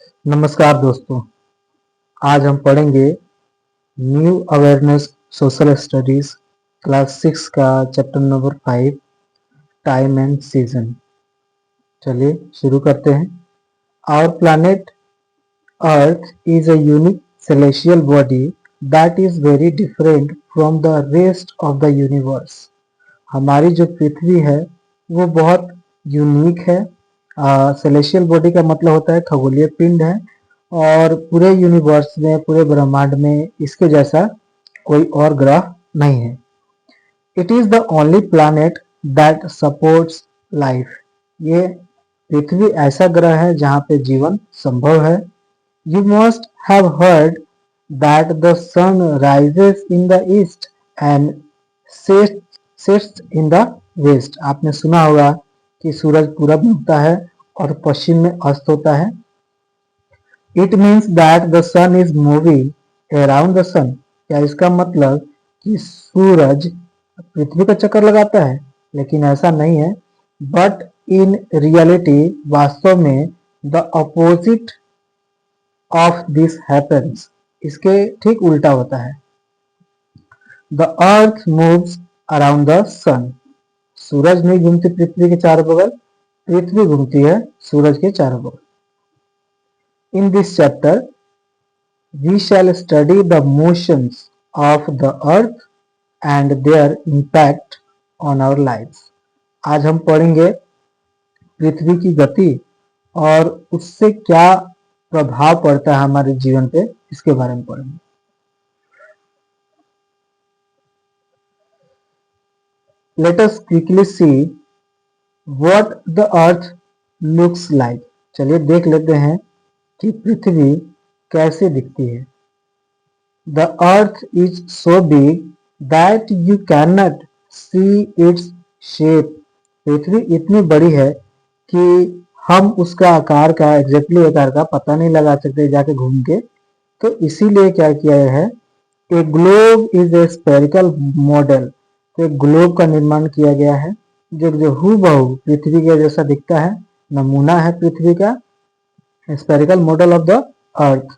नमस्कार दोस्तों। आज हम पढ़ेंगे new awareness social studies class 6 का chapter number 5 time and season. चलिए शुरू करते हैं। Our planet Earth is a unique celestial body that is very different from the rest of the universe. हमारी जो पृथ्वी है वो बहुत यूनिक है। सेलेशियल बॉडी का मतलब होता है खगोलीय पिंड है, और पूरे यूनिवर्स में, पूरे ब्रह्मांड में इसके जैसा कोई और ग्रह नहीं है। It is the only planet that supports life. ये पृथ्वी ऐसा ग्रह है जहाँ पे जीवन संभव है। You must have heard that the sun rises in the east and sets in the west. आपने सुना होगा कि सूरज पूरब में उगता है और पश्चिम में अस्त होता है। It means that the sun is moving around the sun. क्या इसका मतलब कि सूरज पृथ्वी का चक्कर लगाता है? लेकिन ऐसा नहीं है। बट इन रियलिटी, वास्तव में, the opposite of this happens. इसके ठीक उल्टा होता है। The earth moves around the sun. सूरज नहीं घूमती पृथ्वी के चारों बगल, पृथ्वी घूमती है सूरज के चारों बगल। In this chapter, we shall study the motions of the earth and their impact on our lives. आज हम पढ़ेंगे पृथ्वी की गति और उससे क्या प्रभाव पड़ता है हमारे जीवन पे, इसके बारे में पढ़ेंगे। Let us quickly see what the earth looks like. चलिए देख लेते हैं कि पृथ्वी कैसे दिखती है। The earth is so big that you cannot see its shape. पृथ्वी इतनी बड़ी है कि हम उसका आकार का, एग्जैक्टली आकार का पता नहीं लगा सकते जाके घूम के। तो इसीलिए क्या किया है, ए globe is a spherical model. तो एक ग्लोब का निर्माण किया गया है जो हूबहू पृथ्वी के जैसा दिखता है, नमूना है पृथ्वी का, spherical model of the earth.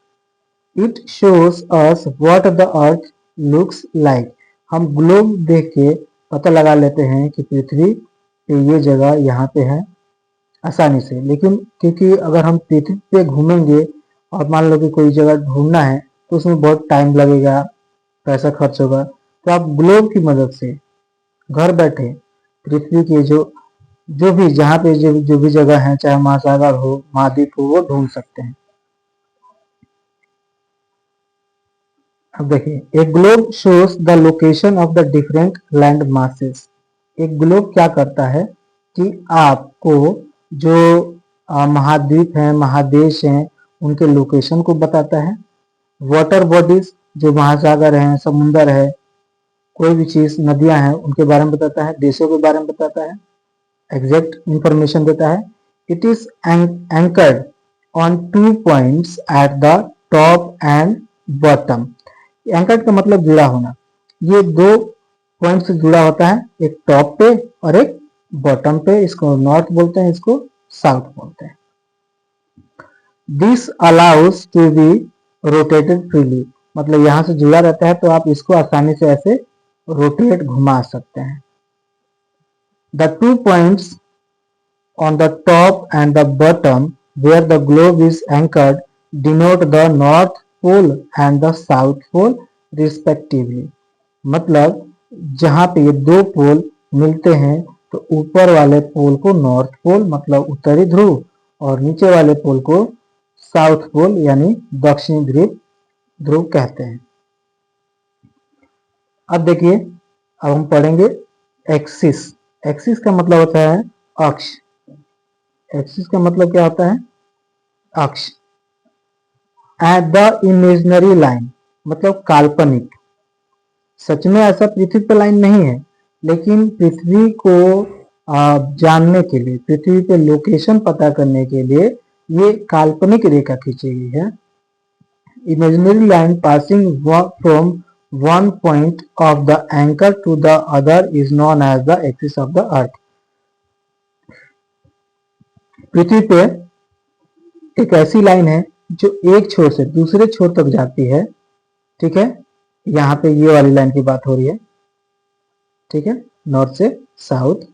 It shows us what the earth looks like. हम ग्लोब देख के पता लगा लेते हैं कि पृथ्वी पे ये जगह यहाँ पे है आसानी से। लेकिन क्योंकि अगर हम पृथ्वी पे घूमेंगे और मान लो कि कोई जगह ढूंढना है तो उसमें बहुत टाइम लगेगा, पैसा खर्च होगा। तो आप ग्लोब की मदद से घर बैठे पृथ्वी के जो भी जहाँ पे जो भी जगह है, चाहे महासागर हो, महाद्वीप हो, वो ढूंढ सकते हैं। अब देखिए, एक globe shows the location of the different land masses. एक ग्लोब क्या करता है कि आपको जो महाद्वीप हैं, महादेश हैं, उनके लोकेशन को बताता है। वाटर बॉडीज, जो महासागर हैं, समुंदर है, कोई भी चीज, नदियां हैं, उनके बारे में बताता है, देशों के बारे में बताता है, एग्जैक्ट इंफॉर्मेशन देता है। It is anchored on 2 points at the top and bottom. Anchored का मतलब जुड़ा होना। ये 2 पॉइंट से जुड़ा होता है, एक टॉप पे और एक बॉटम पे। इसको नॉर्थ बोलते हैं, इसको साउथ बोलते हैं। This allows to be rotated freely. मतलब यहां से जुड़ा रहता है तो आप इसको आसानी से ऐसे रोटेट, घुमा सकते हैं। The 2 points on the top and the bottom where the globe is anchored denote the North Pole and the South Pole respectively. मतलब जहाँ पे ये 2 पोल मिलते हैं तो ऊपर वाले पोल को नॉर्थ पोल मतलब उत्तरी ध्रुव और नीचे वाले पोल को साउथ पोल यानी दक्षिणी ध्रुव कहते हैं। अब देखिए, अब हम पढ़ेंगे एक्सिस। एक्सिस का मतलब होता है अक्ष। एक्सिस का मतलब क्या होता है? अक्ष। एट द इमेजिनरी लाइन मतलब काल्पनिक। सच में ऐसा पृथ्वी पर लाइन नहीं है, लेकिन पृथ्वी को जानने के लिए, पृथ्वी पे लोकेशन पता करने के लिए ये काल्पनिक रेखा खींची गई है। Imaginary line passing from one point of the anchor to the other is known as the axis of the earth. पृथ्वी पे एक ऐसी लाइन है जो एक छोर से दूसरे छोर तक जाती है, ठीक है, यहाँ पे ये वाली लाइन की बात हो रही है, ठीक है, नॉर्थ से साउथ,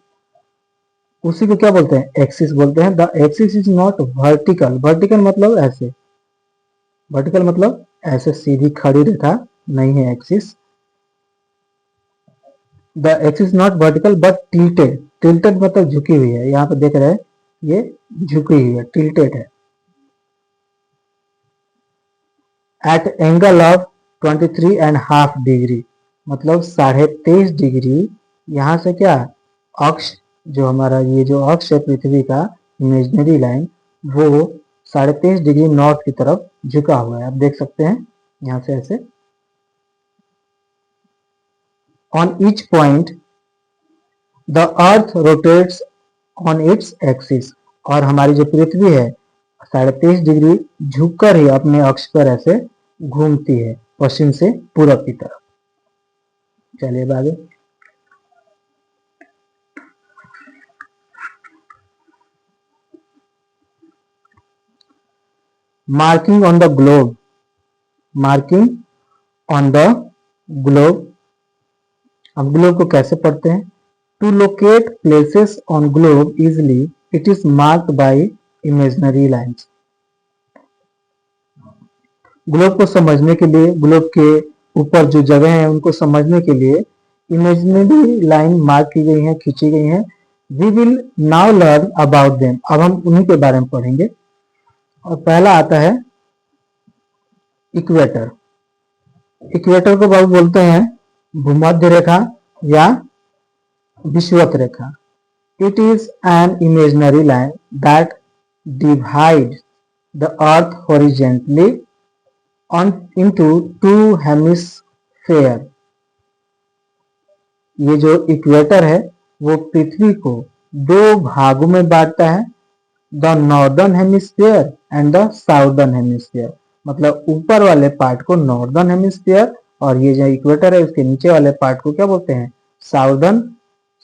उसी को क्या बोलते हैं, एक्सिस बोलते हैं। The axis is not vertical, vertical मतलब ऐसे, वर्टिकल मतलब ऐसे सीधी खड़ी रेखा नहीं है axis. The axis not vertical but tilted, tilted मतलब झुकी हुई है, यहाँ पे देख रहे हैं ये झुकी हुई है, टिल्टेड है। एट एंगल ऑफ 23.5 डिग्री, मतलब 23.5 डिग्री, यहाँ से क्या अक्ष, जो हमारा ये जो अक्ष है पृथ्वी का इमेजिनरी लाइन, वो 23.5 डिग्री नॉर्थ की तरफ झुका हुआ है, आप देख सकते हैं यहाँ से ऐसे। On each point the earth rotates on its axis, और हमारी जो पृथ्वी है 23.5 डिग्री झुककर ही अपने अक्ष पर ऐसे घूमती है पश्चिम से पूरब की तरफ। चलिए अब आगे। Marking on the globe, marking on the globe, अब ग्लोब को कैसे पढ़ते हैं, to locate places on globe easily it is marked by imaginary lines. Globe को समझने के लिए, ग्लोब के ऊपर जो जगह है उनको समझने के लिए इमेजिनरी लाइन मार्क की गई है, खींची गई है। We will now learn about them, अब हम उन्हीं के बारे में पढ़ेंगे। और पहला आता है इक्वेटर। इक्वेटर को बहुत बोलते हैं भूमध्य रेखा या विषुवत रेखा। It is an imaginary line that divide the earth horizontally on into two hemisphere. ये जो इक्वेटर है वो पृथ्वी को दो भागों में बांटता है, the northern hemisphere and the southern hemisphere. मतलब ऊपर वाले पार्ट को नॉर्दर्न हेमिस्फीयर, और ये जो इक्वेटर है उसके नीचे वाले पार्ट को क्या बोलते हैं, साउदर्न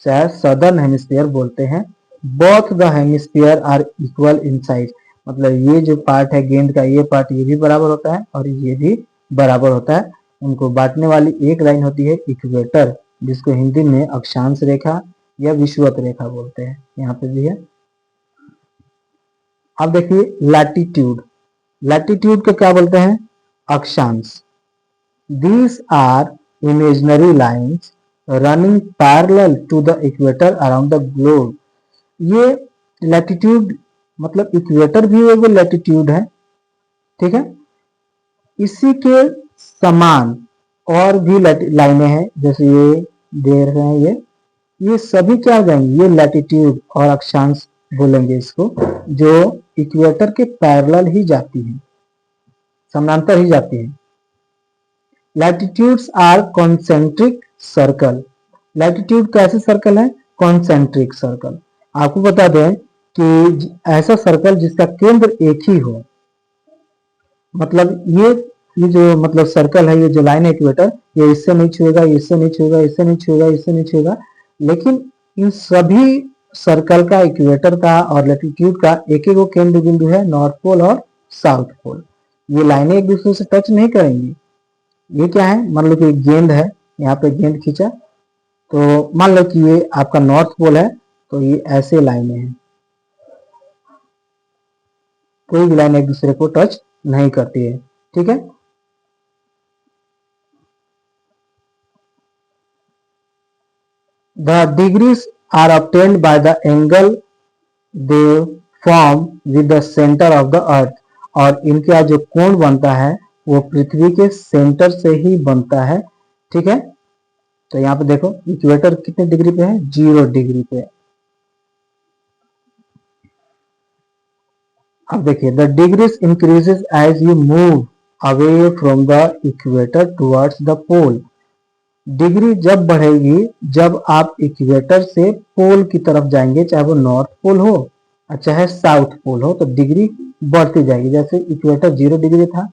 शायद सदर्न हेमिस्फीयर बोलते हैं। Both the hemisphere are equal in size, मतलब ये जो पार्ट है गेंद का, ये पार्ट ये भी बराबर होता है और ये भी बराबर होता है। उनको बांटने वाली एक लाइन होती है इक्वेटर, जिसको हिंदी में अक्षांश रेखा या विषुवत रेखा बोलते हैं, यहाँ पे भी है। अब देखिए लैटिट्यूड, लैटिट्यूड को क्या बोलते हैं, अक्षांश। These are imaginary lines running parallel to the equator around the globe. ये लैटिट्यूड मतलब इक्वेटर भी वो लैटिट्यूड है, ठीक है। इसी के समान और भी लाइनें हैं, जैसे ये दे रहे हैं, ये सभी क्या हो जाएंगे, ये लैटिट्यूड और अक्षांश बोलेंगे इसको, जो इक्वेटर के पैरेलल ही जाती है, समानांतर ही जाती है। Latitudes are concentric circle. Latitude कैसे सर्कल है, कॉन्सेंट्रिक सर्कल। आपको बता दें कि ऐसा सर्कल जिसका केंद्र एक ही हो, मतलब ये जो मतलब सर्कल है, ये जो लाइन है इक्वेटर, ये इससे नहीं छुएगा, इससे नहीं छुएगा, इससे नहीं छुएगा, इससे नहीं छुएगा, लेकिन इन सभी सर्कल का, इक्वेटर का और लैटिट्यूड का एक एक केंद्र बिंदु है नॉर्थ पोल और साउथ पोल। ये लाइनें एक दूसरे से टच नहीं करेंगी। ये क्या है, मान लो कि गेंद है, यहाँ पे गेंद खींचा, तो मान लो कि ये आपका नॉर्थ पोल है, तो ये ऐसे लाइनें हैं, कोई भी लाइन एक दूसरे को टच नहीं करती है, ठीक है। The degrees are obtained by the angle they form with the center of the earth, और इनका जो कोण बनता है वो पृथ्वी के सेंटर से ही बनता है, ठीक है। तो यहाँ पे देखो इक्वेटर कितने डिग्री पे है, 0 डिग्री पे। अब देखिए the degrees increases as you move away from the equator towards the pole. Degree जब बढ़ेगी जब आप इक्वेटर से पोल की तरफ जाएंगे, चाहे वो नॉर्थ पोल हो और चाहे साउथ पोल हो, तो डिग्री बढ़ती जाएगी। जैसे इक्वेटर 0 डिग्री था,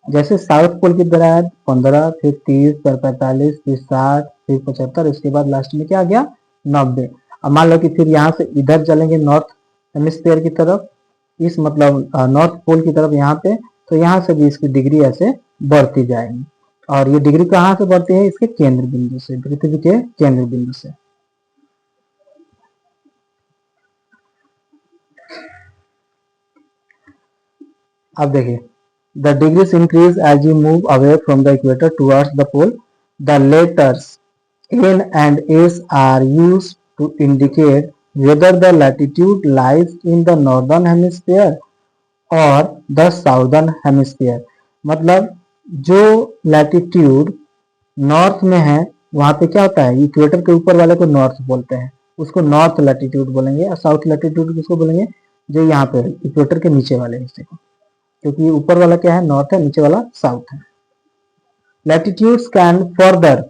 जैसे साउथ पोल की तरफ 15, फिर 30, फिर 45, फिर 60, फिर 75, इसके बाद लास्ट में क्या आ गया, 90। अब मान लो कि फिर यहाँ से इधर चलेंगे नॉर्थ हेमिस्फीयर की तरफ, इस मतलब नॉर्थ पोल की तरफ यहाँ पे, तो यहाँ से भी इसकी डिग्री ऐसे बढ़ती जाएगी। और ये डिग्री कहाँ से बढ़ती है? इसके केंद्र बिंदु से, पृथ्वी के केंद्र बिंदु से। अब देखिए, the degrees increase as you move away from the equator towards the pole. The letters N and S are used to indicate whether the latitude lies in the northern hemisphere और द साउदर्न हेमिस्फीयर। मतलब जो latitude north में है वहां पे क्या होता है, इक्वेटर के ऊपर वाले को नॉर्थ बोलते हैं, उसको नॉर्थ लैटिट्यूड बोलेंगे। और साउथ लैटिट्यूड किसको बोलेंगे? जो यहाँ पे इक्वेटर के नीचे वाले हिस्से को, क्योंकि ऊपर वाला क्या है? नॉर्थ है, नीचे वाला साउथ है। लैटिट्यूड्स कैन फर्दर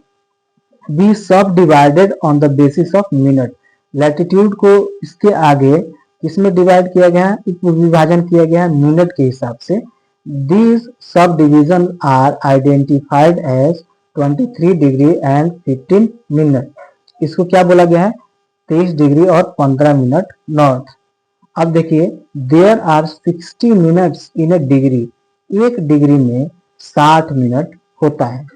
बी सब divided on the basis of minute. Latitude को इसके आगे किसमें डिवाइड किया गया है? विभाजन किया गया है मिनट के हिसाब से। दीज सब division are identified as 23 degree and 15 minute. इसको क्या बोला गया है? 23 डिग्री और 15 मिनट नॉर्थ। अब देखिए, there are 60 minutes in a degree. एक डिग्री में 60 मिनट होता है।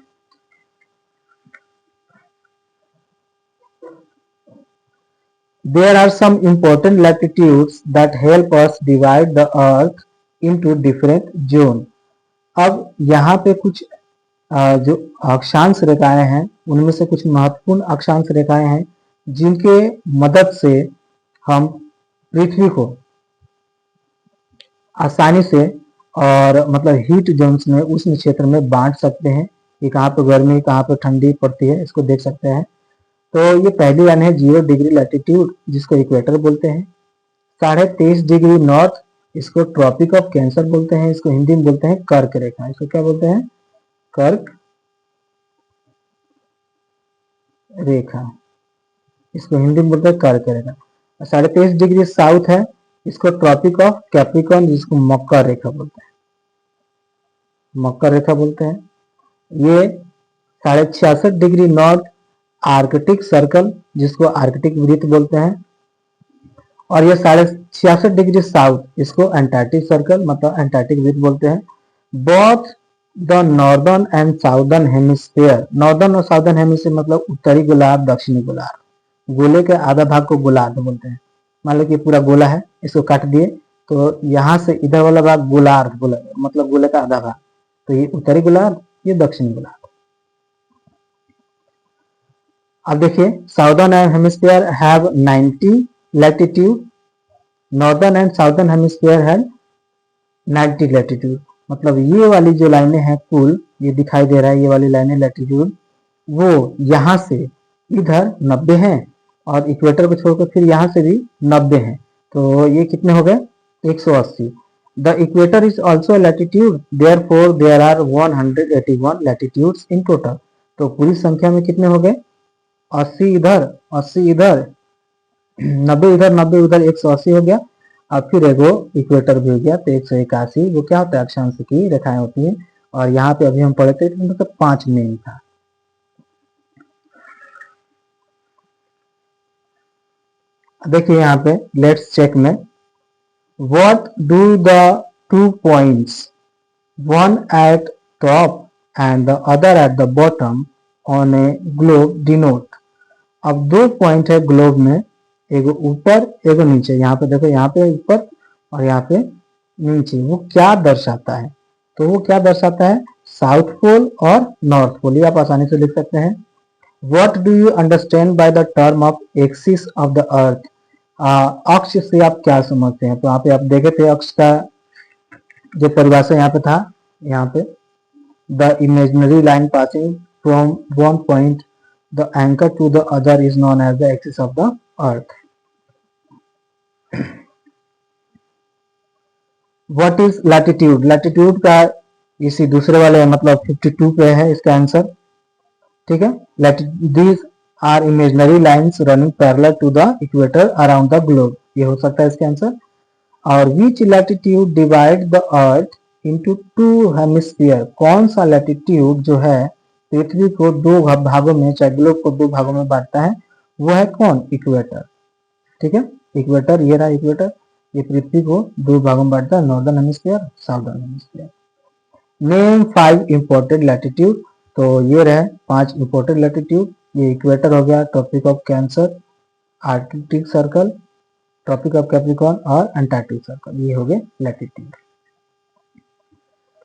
There are some important latitudes that help us divide the earth into different zone। अब यहाँ पे कुछ जो अक्षांश रेखाएं हैं उनमें से कुछ महत्वपूर्ण अक्षांश रेखाएं हैं जिनके मदद से हम पृथ्वी को आसानी से और मतलब हीट जोन्स में, उष्ण क्षेत्र में बांट सकते हैं कि कहाँ पे गर्मी कहाँ पे ठंडी पड़ती है, इसको देख सकते हैं। तो ये पहली लाइन है 0 डिग्री लैटिट्यूड, जिसको इक्वेटर बोलते हैं। 23.5 डिग्री नॉर्थ, इसको ट्रॉपिक ऑफ कैंसर बोलते हैं। इसको हिंदी में बोलते हैं कर्क रेखा। इसको क्या बोलते हैं? कर्क रेखा। इसको हिंदी में बोलते हैं कर्क रेखा। 23.5 डिग्री साउथ है, इसको ट्रॉपिक ऑफ कैप्रिकॉर्न, जिसको मकर रेखा बोलते हैं, मकर रेखा बोलते हैं। ये 66.5 डिग्री नॉर्थ आर्कटिक सर्कल, जिसको आर्कटिक वृत्त बोलते हैं। और ये 66.5 डिग्री साउथ, इसको एंटार्क्टिक सर्कल मतलब एंटार्क्टिक वृत्त बोलते हैं। Both the northern and southern hemisphere, northern और साउदर्न हेमिस्फीयर मतलब उत्तरी गोलार्ध, दक्षिणी गोलार्ध। गोले के आधा भाग को गोलार्ध बोलते हैं। मान लो कि पूरा गोला है, इसको काट दिए तो यहाँ से इधर वाला भाग गोलार्ध बोला, मतलब गोले का आधा भाग, तो ये उत्तरी गोलार्ध, ये दक्षिणी गोलार्ध। अब देखिए, southern hemisphere have 90 latitude, northern and southern hemisphere है 90 लैटिट्यूड। मतलब ये वाली जो लाइनें हैं कुल, ये दिखाई दे रहा है, ये वाली लाइनें लैटिट्यूड, वो यहाँ से इधर 90 हैं और इक्वेटर को छोड़कर फिर यहाँ से भी 90 हैं। तो ये कितने हो गए? 180। The equator is also latitude, therefore there are 181 latitudes in total. तो पूरी संख्या में कितने हो गए? 80 इधर, 80 इधर, 90 इधर, 90 उधर, 180 हो गया। और फिर एगो इक्वेटर भी हो गया, तो 181। वो क्या होता है? अक्षांश की रेखाएं होती हैं। और यहाँ पे अभी हम पढ़े थे मतलब 5 मेन था। देखिए यहाँ पे लेट्स चेक में, what do the 2 points, one eight top and the other at the bottom on A globe denote. अब 2 पॉइंट है ग्लोब में, एगो ऊपर एगो नीचे। यहाँ पे देखो, यहाँ पे ऊपर और यहाँ पे नीचे। वो क्या दर्शाता है? तो वो क्या दर्शाता है? साउथ पोल और नॉर्थ पोल। ये आप आसानी से लिख सकते हैं। What do you understand by the term of axis of the अर्थ? अक्ष से आप क्या समझते हैं? तो यहाँ पे आप देखे थे अक्ष का जो परिभाषा यहाँ पे था, यहाँ पे the imaginary line passing from one point the anchor to the other is known as the axis of the Earth. What is latitude? Latitude का इसी दूसरे वाले मतलब 52 पे है इसका आंसर। ठीक है, these are imaginary lines running parallel to the equator around the globe. ये हो सकता है इसका आंसर। और which latitude divide the earth into 2 hemisphere? कौन सा लैटिट्यूड जो है पृथ्वी को 2 भागों में, चाहे ग्लोब को 2 भागों में बांटता है, वो है कौन? इक्वेटर। ठीक है, इक्वेटर, ये रहा इक्वेटर। ये पृथ्वी को दो भागों में बांटता है, northern hemisphere, southern hemisphere. Name 5 imported latitude, तो ये रहे 5 इंपोर्टेड लैटिट्यूड। ये इक्वेटर हो गया, Tropic of Cancer, Arctic Circle, Tropic of Capricorn और अंटार्कटिक सर्कल, ये हो गए लैटिट्यूड।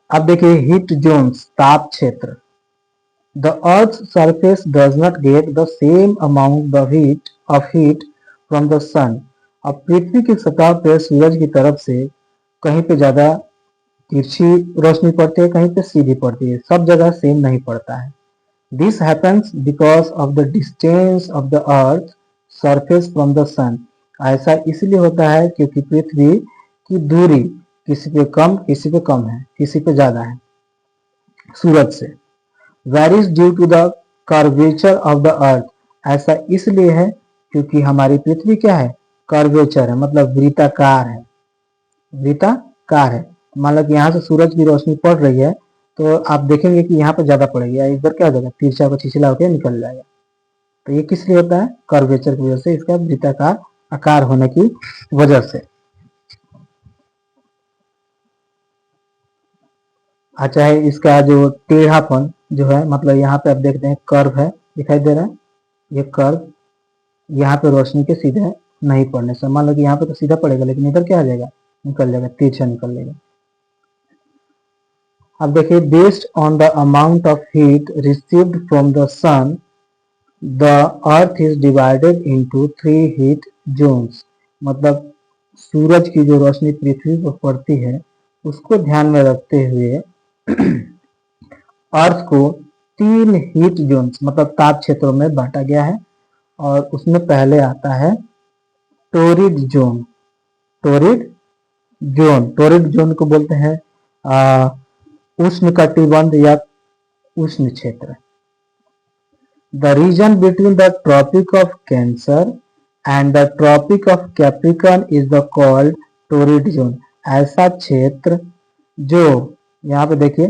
अब देखिए हीट जोन्स, ताप क्षेत्र। The Earth's surface does not get the same amount of heat from the sun. अब पृथ्वी की सतह पे सूरज की तरफ से कहीं पे ज्यादा तिरछी रोशनी पड़ती है, कहीं पे सीधी पड़ती है, सब जगह सेम नहीं पड़ता है। This happens because of the distance of the Earth surface from the sun. ऐसा इसलिए होता है क्योंकि पृथ्वी की दूरी किसी पे कम है, किसी पे ज्यादा है सूरज से। Varies due to the curvature of the earth. ऐसा इसलिए है क्योंकि हमारी पृथ्वी क्या है, कर्वेचर है, मतलब वृत्ताकार है, वृत्ताकार है। मान लो कि यहाँ से सूरज की रोशनी पड़ रही है तो आप देखेंगे कि यहाँ पर ज्यादा पड़ेगी, इधर क्या हो जाएगा, तिरछा को छिछला होकर निकल जाएगा। तो ये किस लिए होता है, कर्वेचर की वजह से, इसका वृत्ताकार आकार होने की वजह से। अच्छा है इसका जो टेढ़ापन जो है, मतलब यहाँ पे आप देखते हैं कर्व है, दिखाई दे रहा है, ये कर्व यहाँ पे रोशनी के सीधे नहीं पड़ने से, मान लो कि यहाँ पे तो सीधा पड़ेगा लेकिन इधर क्या आ जाएगा, निकल जाएगा, तिरछा निकल जाएगा। अब देखिए based on the amount of heat received from the sun the Earth is divided into 3 heat zones. मतलब सूरज की जो रोशनी पृथ्वी पर पड़ती है उसको ध्यान में रखते हुए अर्थ को 3 हीट जोन्स मतलब ताप क्षेत्रों में बांटा गया है। और उसमें पहले आता है टोरिड जोन। टोरिड जोन को बोलते हैं उष्ण कटिबंध या उष्ण क्षेत्र। The region between the Tropic of Cancer and the Tropic of Capricorn is the called torrid zone. ऐसा क्षेत्र जो यहाँ पे देखिए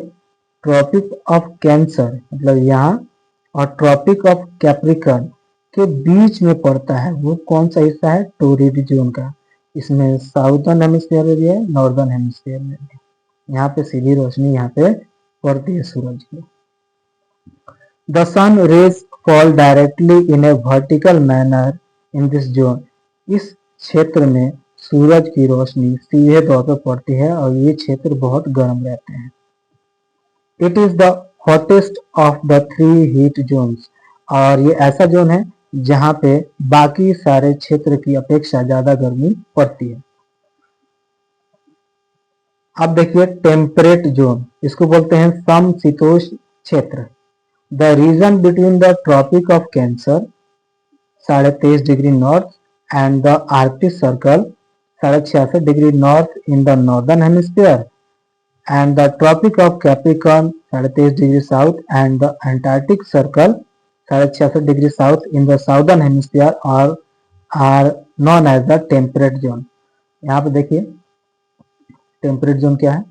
ट्रॉपिक ऑफ कैंसर मतलब यहाँ और ट्रॉपिक ऑफ कैप्रिकॉर्न के बीच में पड़ता है, वो कौन सा हिस्सा है, टोरिड जोन का। इसमें साउदर्न हेमिस्फीयर में भी है, नॉर्दर्न हेमिस्फीयर में भी। यहाँ पे सीधी रोशनी यहाँ पे पड़ती है सूरज की। The sun rays fall directly in a vertical manner in this zone. इस क्षेत्र में सूरज की रोशनी सीधे तौर पर पड़ती है और ये क्षेत्र बहुत गर्म रहते हैं। It is the hottest of the 3 heat Jones. और ये ऐसा जोन है जहां पे बाकी सारे क्षेत्र की अपेक्षा ज्यादा गर्मी पड़ती है। अब देखिए टेम्परेट जोन, इसको बोलते हैं समशीतोष्ण क्षेत्र। The region between the Tropic of Cancer 23.5 degree north and the Arctic Circle 66.5 degree north in the northern hemisphere and the Tropic of Capricorn 23.5 degree south and the Antarctic Circle 66.5 degree south in the southern hemisphere और are known as the temperate zone. यहाँ पे देखिए temperate zone क्या है,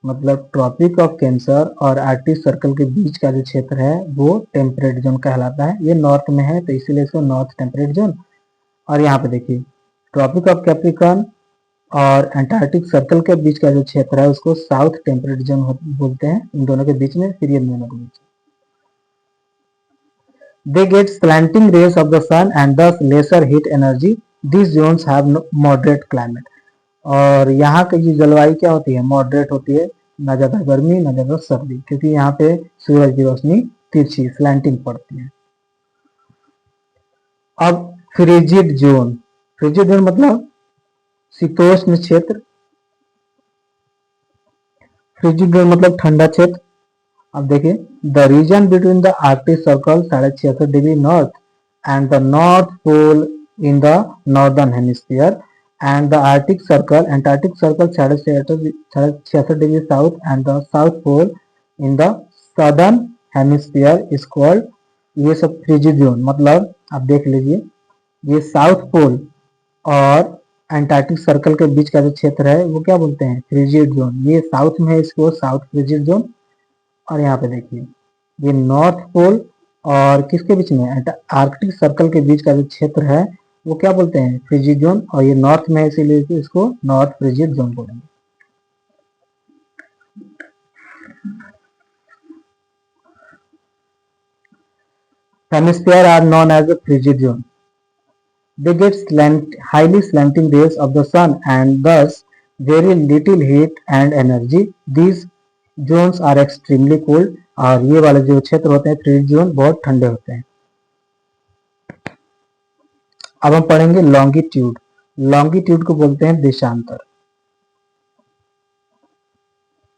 मतलब Tropic of Cancer और Arctic Circle के बीच का जो क्षेत्र है वो टेम्परेट जोन कहलाता है। ये नॉर्थ में है तो इसीलिए इसको नॉर्थ टेम्परेट जोन। और यहाँ पे देखिए ट्रॉपिक ऑफ कैप्रिकॉर्न और अंटार्कटिक सर्कल के बीच का जो क्षेत्र है उसको साउथ टेम्परेट जोन बोलते हैं, इन दोनों के बीच में, फिर ये दोनों के बीच। They get slanting rays of the sun and thus lesser heat energy. These zones have moderate climate. और यहाँ की जो जलवायु क्या होती है, मॉडरेट होती है, ना ज्यादा गर्मी ना ज्यादा सर्दी, क्योंकि यहाँ पे सूरज की रोशनी तिरछी स्लैंटिंग पड़ती है। अब फ्रिजिड जोन मतलब शीतोष्ण क्षेत्र, फ्रिजिड जोन मतलब ठंडा क्षेत्र। अब देखिए the region between the Arctic Circle 66.5 degree north and the North Pole in the northern hemisphere and the Arctic Circle Antarctic Circle 66.5 degree south and the South Pole in the southern hemisphere is called. ये सब frigid zone मतलब आप देख लीजिए, ये south pole और Antarctic circle के बीच का जो क्षेत्र है वो क्या बोलते हैं, फ्रिजिड जोन। ये साउथ में है, इसको साउथ फ्रिजिड जोन। और यहाँ पे देखिए ये नॉर्थ पोल और किसके बीच में, आर्कटिक सर्कल के बीच का जो क्षेत्र है वो क्या बोलते हैं, फ्रिजिड जोन, और ये नॉर्थ में है इसीलिए इसको नॉर्थ फ्रिजिड जोन बोलेंगे। Hemisphere are known as the frigid zone. They get highly slanting rays of the sun and thus very little heat and energy. These zones are extremely cold और ये वाले जो क्षेत्र होते हैं फ्रिजिड जोन बहुत ठंडे होते हैं। अब हम पढ़ेंगे लॉन्गिट्यूड। लॉन्गिट्यूड को बोलते हैं देशांतर।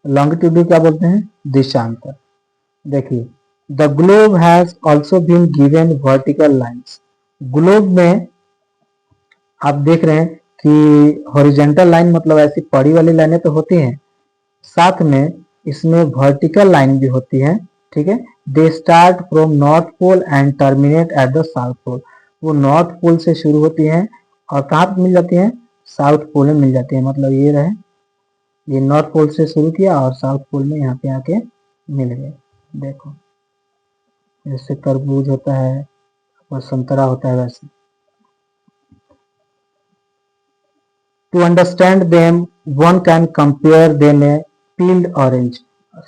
लॉन्गिट्यूड को क्या बोलते हैं, देशांतर। देखिए, the globe has also been given vertical lines. Globe में आप देख रहे हैं कि हॉरिजेंटल लाइन मतलब ऐसी पड़ी वाली लाइनें तो होती हैं, साथ में इसमें वर्टिकल लाइन भी होती है। ठीक है, they start from North Pole and terminate at the South Pole. वो नॉर्थ पोल से शुरू होती हैं और कहाँ पे मिल जाती हैं, साउथ पोल में मिल जाती है। मतलब ये रहे, ये नॉर्थ पोल से शुरू किया और साउथ पोल में यहाँ पे आके मिल गए। देखो जैसे तरबूज होता है और संतरा होता है वैसे। To understand them, one can compare them a peeled orange.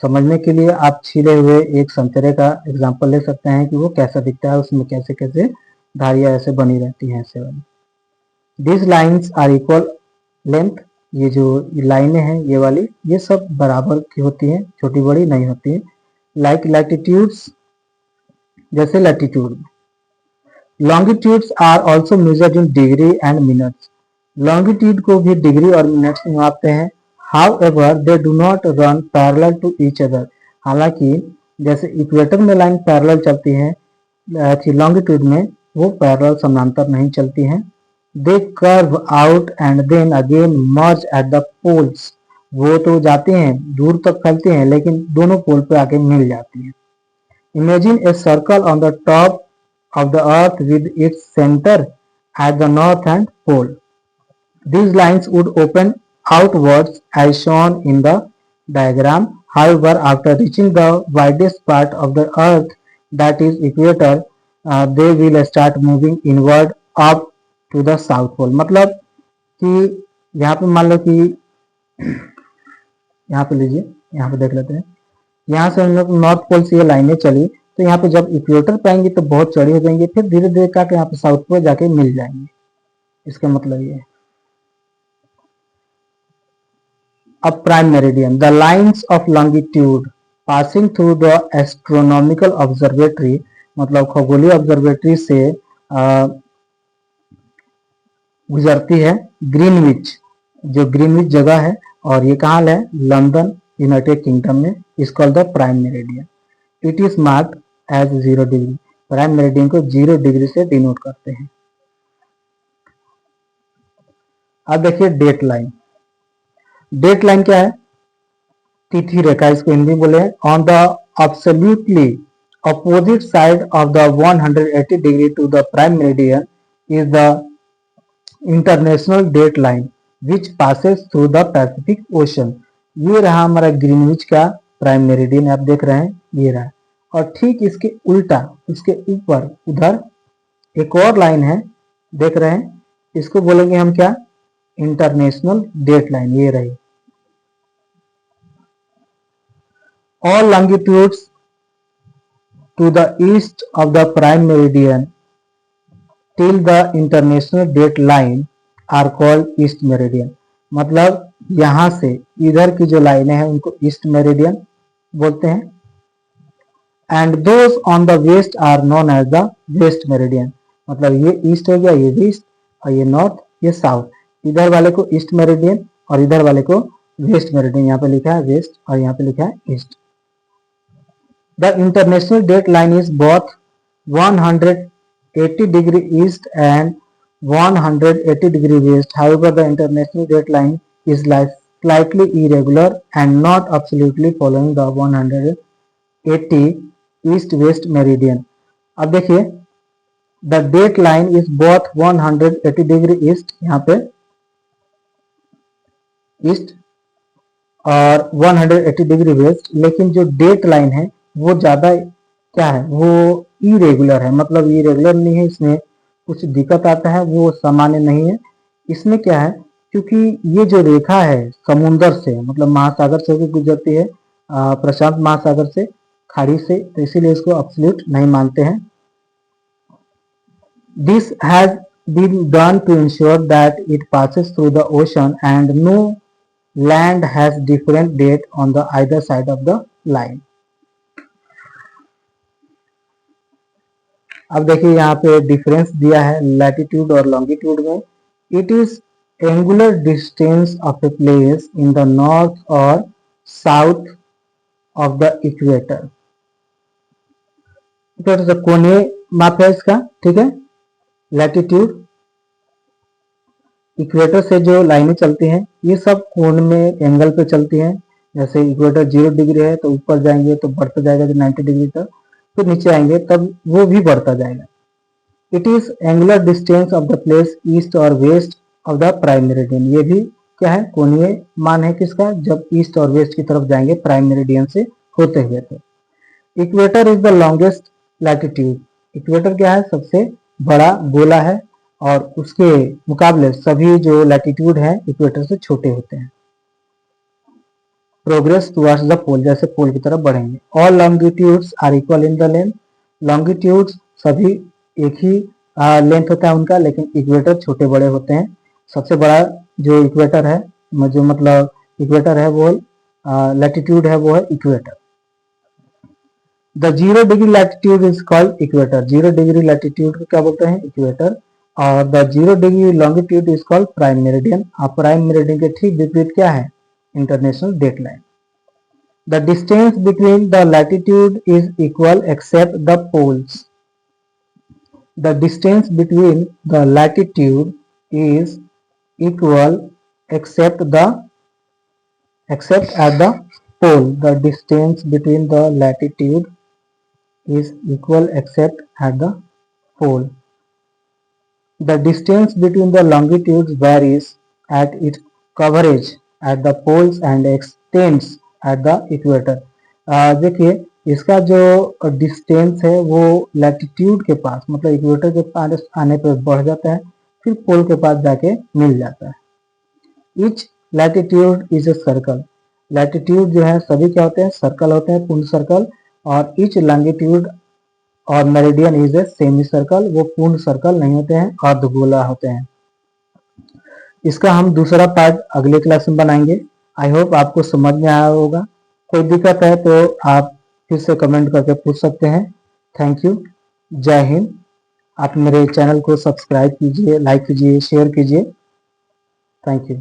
समझने के लिए आप छीले हुए एक संतरे का एग्जांपल ले सकते हैं कि वो कैसा दिखता है, उसमें कैसे कैसे धारियां ऐसे बनी रहती हैं ऐसे वाली। These lines are equal length. ये जो लाइनें हैं ये वाली, ये सब बराबर की होती हैं, छोटी बड़ी नहीं होती हैं। Like latitudes, जैसे latitude. Longitudes are also measured in degree and minutes. Longitude को भी डिग्री और मिनट्स में मापते हैं। However they do not run parallel to each other. हालांकि जैसे इक्वेटर में लाइन पैरेलल चलती है, लॉन्गिट्यूड में वो पैरेलल समानांतर नहीं चलती हैं। They curve out and then again merge at the poles. वो तो जाते हैं दूर तक फैलते हैं लेकिन दोनों पोल पे आके मिल जाती हैं। Imagine a circle on the top of the earth with its center at the north and pole. These lines would open outwards as shown in the diagram. However, after reaching the widest part of the earth, that is equator, they will start moving inward up to the south pole. मतलब कि यहाँ पे मान लो कि यहाँ पे लीजिए, यहाँ पे देख लेते हैं। यहाँ से हम लोग नॉर्थ पोल से ये लाइनें चली तो यहाँ पे जब इक्वेटर पे आएंगे तो बहुत चौड़ी हो जाएंगी, फिर धीरे धीरे करके यहाँ पे साउथ पोल जाके मिल जाएंगे। इसका मतलब ये है। अब prime meridian, the lines of longitude passing through the astronomical observatory, मतलब खगोलीय ऑब्जर्वेटरी से गुजरती है। ग्रीनविच, जो ग्रीनविच जगह है और ये कहाँ है, लंदन यूनाइटेड किंगडम में, is called the prime meridian. It is marked as 0 degree. Prime meridian को 0 डिग्री से डिनोट करते हैं। अब देखिए डेट लाइन। डेट लाइन क्या है, तिथि रेखा इसको हिंदी बोले। On the absolutely opposite side of the 180 degree to the prime meridian is the International Date Line which passes through the Pacific Ocean. ये रहा हमारा ग्रीनविच का प्राइम मेरिडियन, आप देख रहे हैं ये रहा। और ठीक इसके उल्टा, इसके ऊपर उधर एक और लाइन है, देख रहे हैं, इसको बोलेंगे हम क्या, इंटरनेशनल डेट लाइन। ये रही। All longitudes to the east of the prime meridian till the International Date Line are called east meridian. मतलब यहां से इधर की जो लाइनें हैं उनको ईस्ट मेरिडियन बोलते हैं। And those on the west are known as the west meridian. मतलब ये ईस्ट हो गया, ये ईस्ट, और ये नॉर्थ, ये साउथ। इधर वाले को ईस्ट मेरिडियन और इधर वाले को वेस्ट मेरिडियन। यहाँ पे लिखा है वेस्ट और यहाँ पे लिखा है east. The International Date Line is both 180 degree east and 180 degree west. However, the international date line is slightly irregular and not absolutely following the 180 east-west meridian. अब देखिए, the date line is both 180 degree east, यहाँ पे east, और 180 degree west. लेकिन जो date line है वो ज्यादा क्या है, वो इरेगुलर है। मतलब इरेगुलर नहीं है, इसमें कुछ दिक्कत आता है वो सामान्य नहीं है। इसमें क्या है, क्योंकि ये जो रेखा है समुंदर से मतलब महासागर से भी गुजरती है, प्रशांत महासागर से, खाड़ी से, तो इसीलिए इसको एब्सोल्यूट नहीं मानते हैं। This has been done to ensure that it passes through the ocean and no land has different date on the either side of the line. अब देखिए यहाँ पे डिफरेंस दिया है लैटिट्यूड और लॉन्गिट्यूड में। It is angular distance of a place in the north और south of the equator. कोणीय माप है इसका, ठीक है। लैटिट्यूड इक्वेटर से जो लाइनें चलती हैं ये सब कोण में एंगल पे चलती हैं। जैसे इक्वेटर 0 डिग्री है तो ऊपर जाएंगे तो बढ़ता जाएगा 90 डिग्री तक, फिर नीचे आएंगे तब वो भी बढ़ता जाएगा। It is angular distance of the place east और west of the prime meridian. ये भी क्या है, कोणीय मान है किसका, जब ईस्ट और वेस्ट की तरफ जाएंगे प्राइम मेरिडियन से होते हुए। तो equator is the longest latitude. Equator क्या है, सबसे बड़ा गोला है और उसके मुकाबले सभी जो लैटिट्यूड है इक्वेटर से छोटे होते हैं। प्रोग्रेस टुवर्ड्स द पोल, जैसे पोल की तरफ बढ़ेंगे। All longitudes are equal in the length. Longitudes सभी एक ही लेंथ होता है उनका, लेकिन इक्वेटर छोटे बड़े होते हैं। सबसे बड़ा जो इक्वेटर है, जो मतलब इक्वेटर है वो लैटिट्यूड है वो है equator. The 0 degree latitude is called equator. 0 degree latitude को क्या बोलते हैं, इक्वेटर। और the 0 degree longitude is called prime meridian. और प्राइम मेरिडियन के ठीक विपरीत क्या है, International Date Line. The distance between the latitude is equal except the poles. The distance between the latitude is equal except at the pole. The distance between the latitude is equal except at the pole. The distance between the longitudes varies at its coverage at the poles and extends at the equator. देखिए इसका जो distance है वो latitude के पास मतलब equator के पास आने पर बढ़ जाता है, फिर पोल के पास जाके मिल जाता है। Each latitude is a circle. Latitude जो है सभी क्या होते हैं, सर्कल होते हैं, पूर्ण सर्कल। और ईच लॉन्गिट्यूड और meridian is a semi circle. वो पूर्ण सर्कल नहीं होते हैं, अर्धगोला होते हैं। इसका हम दूसरा पार्ट अगले क्लास में बनाएंगे। आई होप आपको समझ में आया होगा। कोई दिक्कत है तो आप फिर से कमेंट करके पूछ सकते हैं। थैंक यू, जय हिंद। आप मेरे चैनल को सब्सक्राइब कीजिए, लाइक कीजिए, शेयर कीजिए। Thank you.